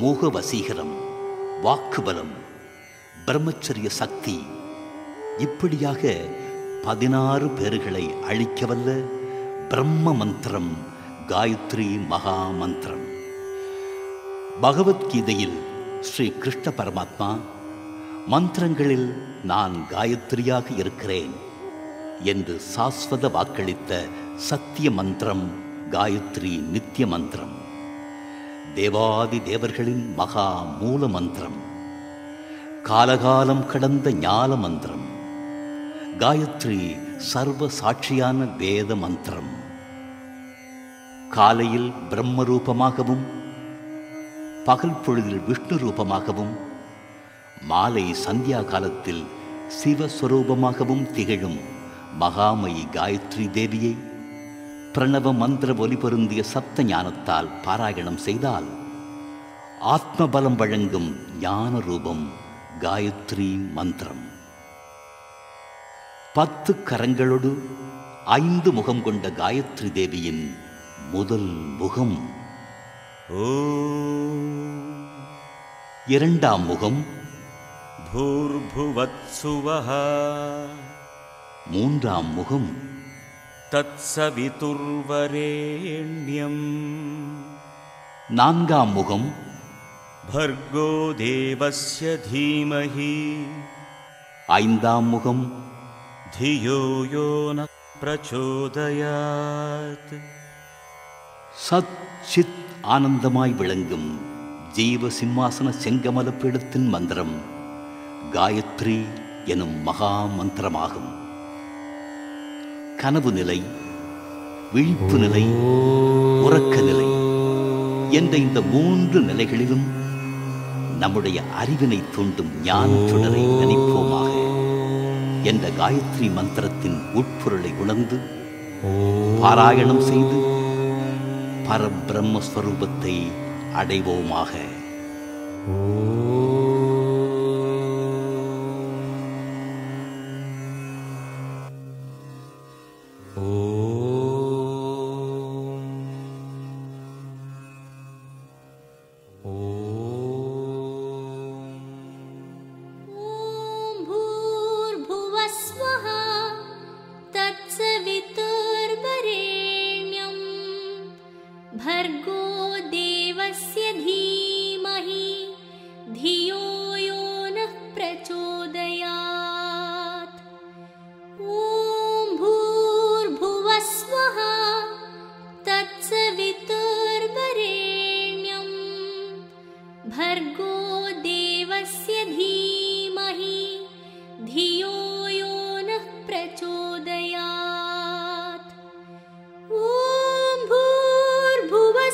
மோக வசீகரம், வாக்குபலம், பிரம்மச்சரிய சக்தி, இப்படியாக 16 பேர்களை அழிக்கவல்ல பிரம்ம மந்திரம் காயத்ரி மகா மந்திரம். பகவத்கீதையில் ஸ்ரீ கிருஷ்ண பரமாத்மா மந்திரங்களில் நான் காயத்ரியாக இருக்கிறேன் என்று சாஸ்வத வாக்களித்த சத்திய மந்திரம் காயத்ரி நித்திய மந்திரம், தேவாதி தேவர்களின் மகா மூல மந்திரம், காலகாலம் கடந்த ஞான மந்திரம், காயத்ரி சர்வ சாட்சியான வேத மந்திரம். காலையில் பிரம்ம ரூபமாகவும் பகல் பொழுதில் விஷ்ணு ரூபமாகவும் மாலை சந்தியா காலத்தில் சிவஸ்வரூபமாகவும் திகழும் மகாமயி காயத்ரி தேவியை பிரணவ மந்திர ஒலி பொருந்திய சப்த ஞானத்தால் பாராயணம் செய்தால் ஆத்மபலம் வழங்கும் ஞான ரூபம் காயத்ரி மந்திரம். 10 கரங்களோடு 5 முகம் கொண்ட காயத்ரி தேவியின் முதல் முகம். இரண்டாம் முகம் பூர்புவத்சுவஹ. மூன்றாம் முகம் தத்சவிதுர்வரேண்யம். நான்காம் முகம் भर्गो देवस्य धीमहि ஐந்தாம் முகம் धियो यो न प्रचोदयात्. சத் சித் ஆனந்தமாய் விளங்கும் ஜீவ சிம்மாசன செங்கமல பீடத்தின் மந்திரம் காயத்ரி எனும் மகா மந்திரமாகும். கனவு நிலை, விழிப்பு நிலை, உறக்க நிலை என்ற இந்த 3 நிலைகளிலும் நம்முடைய அறிவினை தூண்டும் ஞான சுடரை நினைப்போமாக என்ற காயத்ரி மந்திரத்தின் உட்பொருளை உணர்ந்து பாராயணம் செய்து பரபிரம்மஸ்வரூபத்தை அடைவோமாக. भर्गो देवस्य धीमहि धियो यो नः प्रचोदयात्. ॐ भूर्भुवः स्वः तत्सवितुर्वरेण्यं भर्गो देवस्य धीमहि धियो यो नः प्रचोदयात्. ॐ भूर्भुवः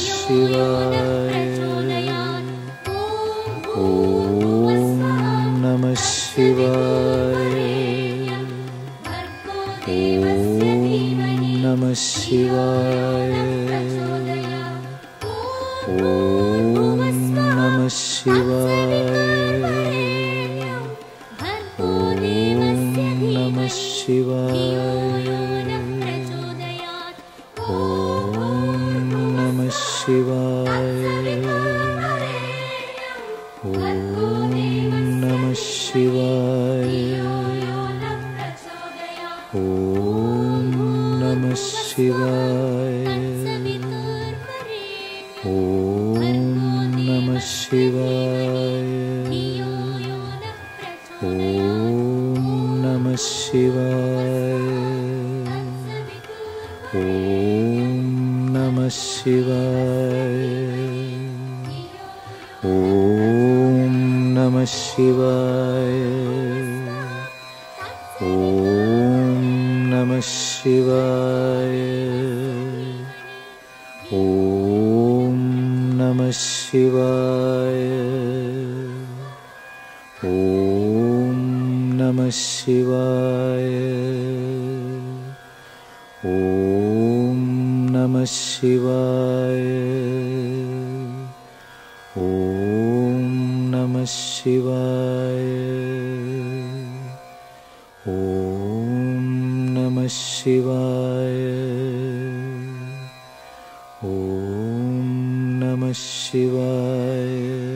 शिवाय ॐ नमः शिवाय ॐ नमः शिवाय ॐ नमः शिवाय ॐ नमः शिवाय शिवाय ॐ नमः शिवाय ॐ नमः शिवाय ॐ नमः शिवाय ॐ नमः शिवाय ॐ नमः शिवाय ॐ नमः शिवाय ॐ नमः शिवाय ॐ नमः शिवाय ॐ नमः शिवाय ॐ नमः शिवाय ॐ नमः शिवाय ॐ नमः शिवाय ॐ नमः शिवाय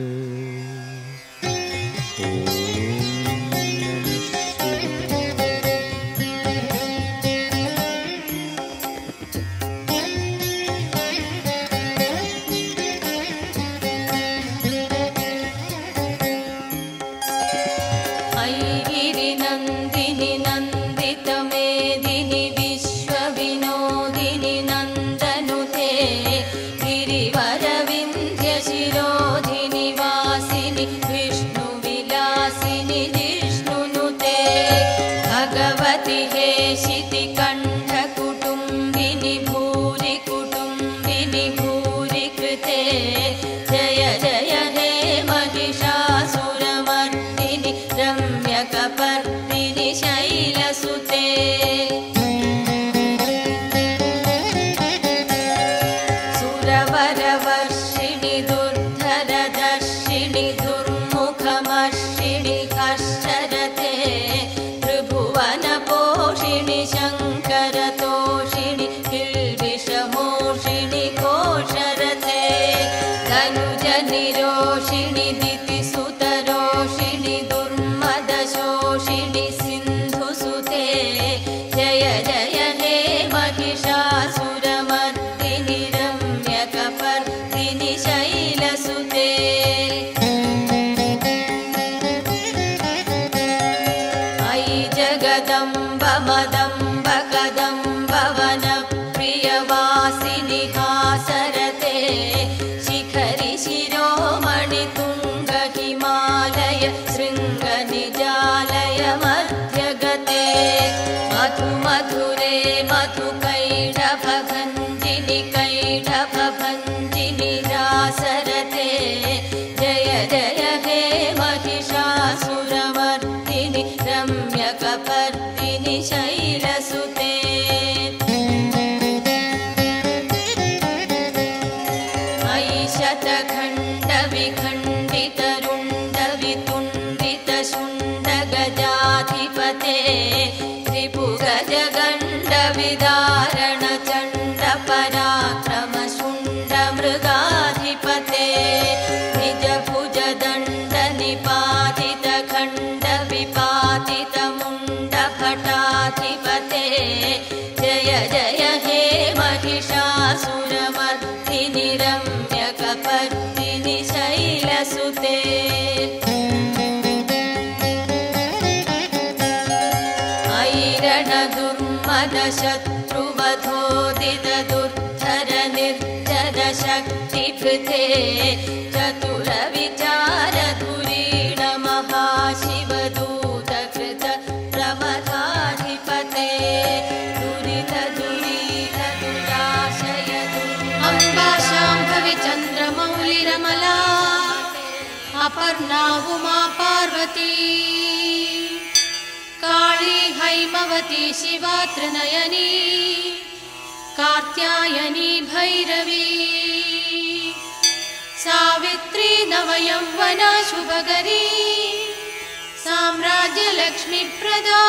शक्तिभृते चतुरविचारधुरीण महाशिवदूतकृत प्रमथाधिपते दुरितदुरीतदुराशय अम्बा शाम्भवी अपर्णा उमा पार्वती काली हैमवती शिवा त्रिनयनी कात्यायनी भैरवी सावित्री नवयौवना शुभकरी साम्राज्यलक्ष्मीप्रदा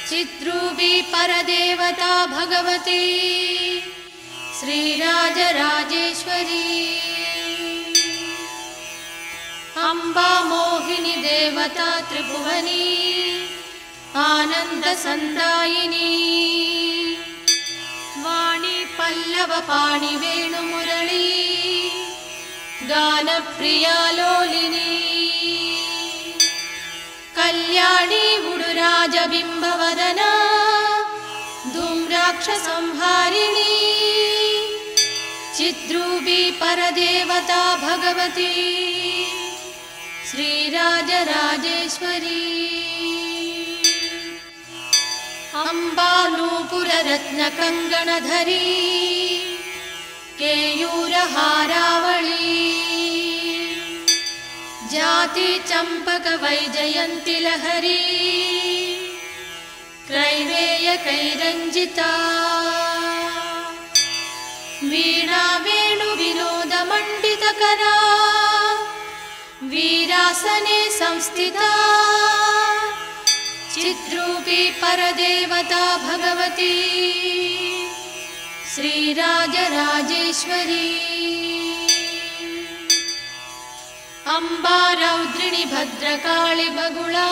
चिद्रूपी परदेवता भगवती श्रीराजराजेश्वरी अम्बा मोहिनी देवता त्रिभुवनी आनन्दसन्दायिनी वाणी पल्लवपाणि वेणुमुरळी गानप्रिया लोलिनी कल्याणी उडुराजबिम्बवदना धूम्राक्षसंहारिणी चिद्रूपी परदेवता भगवती श्रीराजराजेश्वरी अम्बा नूपुररत्नकङ्गणधरी केयूरहारावळी जाति चम्पकवैजयन्ति लहरी क्रैवेयकैरञ्जिता वीणा वेणुविनोदमण्डितकरा वीरासने संस्थिता चिद्रूपी परदेवता भगवती श्रीराजराजेश्वरी अम्बा रौद्रिणी भद्रकाळि बगुळा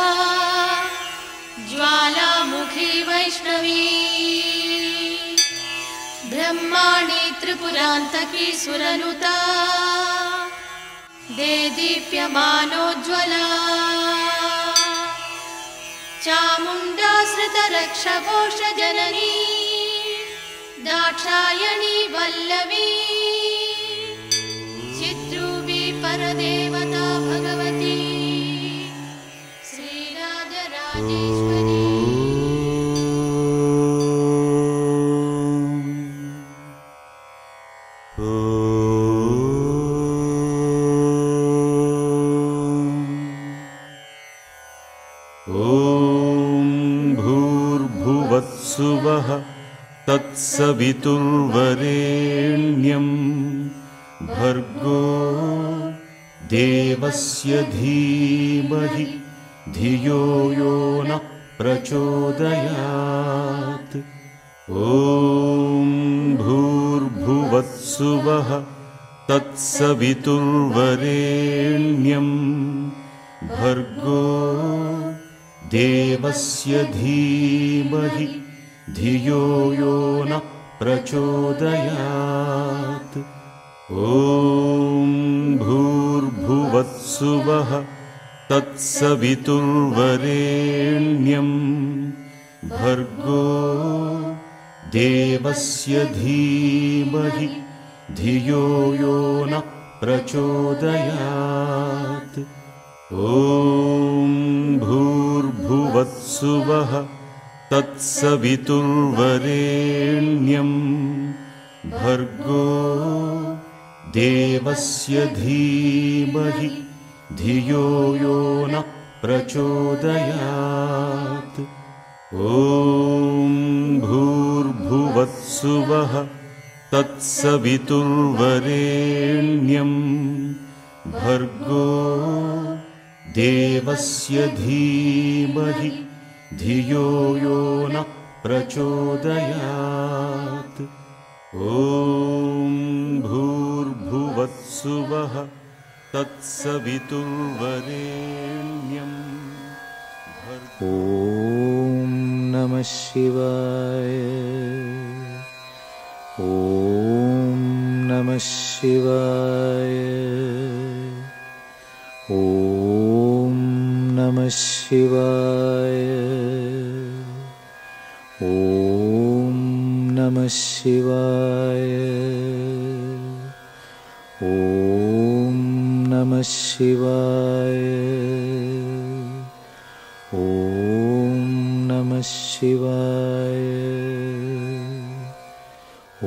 ज्वालामुखी वैष्णवी ब्रह्माणी त्रिपुरान्तकी सुरनुता देदीप्यमानोज्ज्वला चामुण्डाश्रितरक्षपोषजननी दाक्षायणी वल्लवी चिद्रूपी परदेवता भगवती श्रीराजराजेश्वरी भूर्भुवत्सुवः तत्सवितुर्वरेण्यं भर्गो देवस्य धीमहि धियो यो न प्रचोदयात् ॐ भूर्भुवत्सुवः तत्सवितुर्वरेण्यं भर्गो देवस्य धीमहि धियो यो न प्रचोदयात् ॐ भूर्भुवत्सुवः तत्सवितुर्वरेण्यं भर्गो देवस्य धीमहि धियो यो न प्रचोदयात् ॐ भूर्भुवत्सुवः तत्सवितुर्वरेण्यं भर्गो देवस्य धीमहि धियो यो न प्रचोदयात् ॐ भूर्भुवत्सुवः तत्सवितुर्वरेण्यं भर्गो देवस्य धीमहि धियो यो न प्रचोदयात् ॐ भूर्भुवत्सुवः तत्सवितुर्वरेण्यं ॐ नमः शिवाय ॐ नमः शिवाय ॐ नमः शिवाय ॐ नमः शिवाय ॐ नमः शिवाय ॐ नमः शिवाय ॐ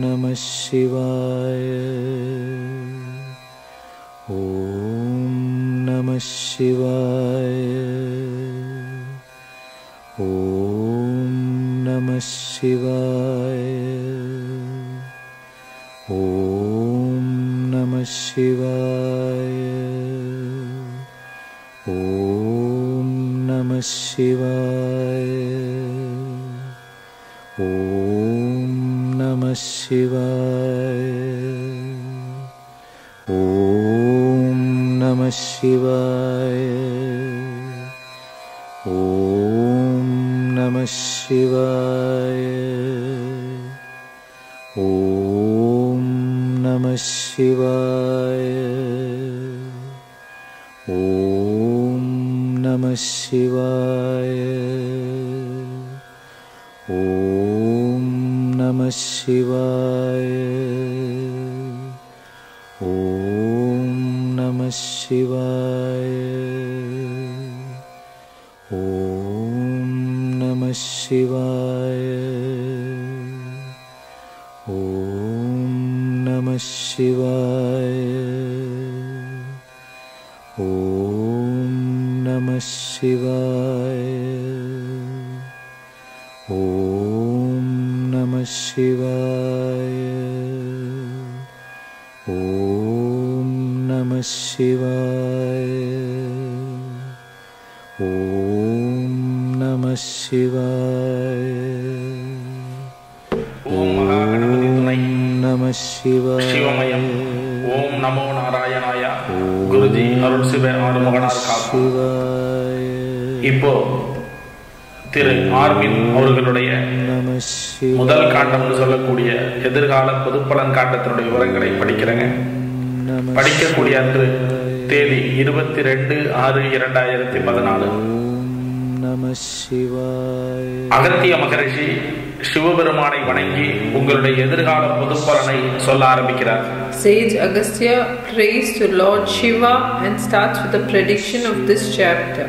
नमः शिवाय ॐ Shivaya. Om Namah Shivaya. Om Namah Shivaya. Om Namah Shivaya. Om Namah Shivaya. Om Namah Shivaya. Om Namah Shivaya. Om Namah Shivaya. Om Namah Shivaya. Om Namah Shivaya. Om Namah Shivaya. Om Namah Shivaya. Om Namah Shivaya. Om Namah Shivaya. Om Namah Shivaya. Om Namah Shivaya. Om Namah Shivaya. ஓம் மகாகணபதி துணை Namah Shivaya. சிவமயம். ஓம் நமோ நாராயணாய. குருஜி அருள் சிவ ஆறுமுகனார் காப்பு. இப்போ திரு ஆர்மின் அவர்களுடைய Namah Shivaya. முதல் காண்டம்னு சொல்லக்கூடிய எதிர்கால பொதுப்பலன் காண்டத்தினுடைய விவரங்களை படிக்கிறேங்க. படிக்கக்கூடிய அன்று தேதி 22/6/2014. Namah Shivaya. அகத்திய மகரிஷி சிவபெருமானை வணங்கி உங்களுடைய எதிர்கால பொதுப்பலனை சொல்ல ஆரம்பிக்கிறார். Sage Agastya prays to Lord Shiva and starts with the prediction of this chapter.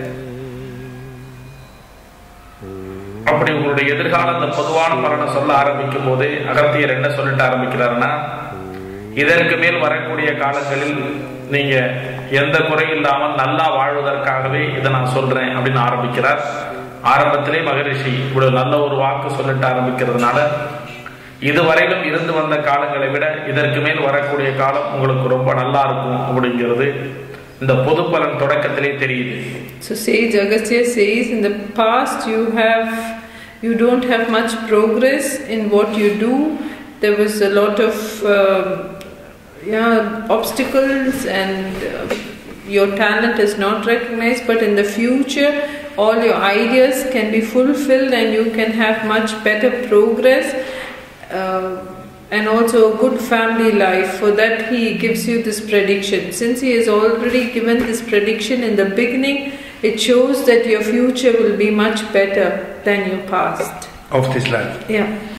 அப்படி உங்களுடைய எதிர்கால அந்த பொதுவான பலனை சொல்ல ஆரம்பிக்கும் போது அகத்தியர் என்ன சொல்லிட்டு ஆரம்பிக்கிறாருன்னா, இதற்கு மேல் வரக்கூடிய காலங்களில் நீங்க எந்த குறை இல்லாமல் நல்லா வாழ்வதற்காகவே இதை நான் சொல்றேன் அப்படின்னு ஆரம்பிக்கிறார். ஆரம்பத்திலே மகரிஷி இவ்வளவு நல்ல ஒரு வாக்கு சொல்லிட்டு ஆரம்பிக்கிறதுனால இதுவரையிலும் இருந்து வந்த காலங்களை விட இதற்கு மேல் வரக்கூடிய காலம் உங்களுக்கு ரொம்ப நல்லா இருக்கும் அப்படிங்கிறது இந்த பொது பலன் தொடக்கத்திலே தெரியுது. So Sage Agastya says, in the past you don't have much progress in what you do. There was a lot of obstacles and your talent is not recognized, but in the future all your ideas can be fulfilled and you can have much better progress and also a good family life. For that he gives you this prediction. Since he has already given this prediction in the beginning, it shows that your future will be much better than your past of this life. Yeah.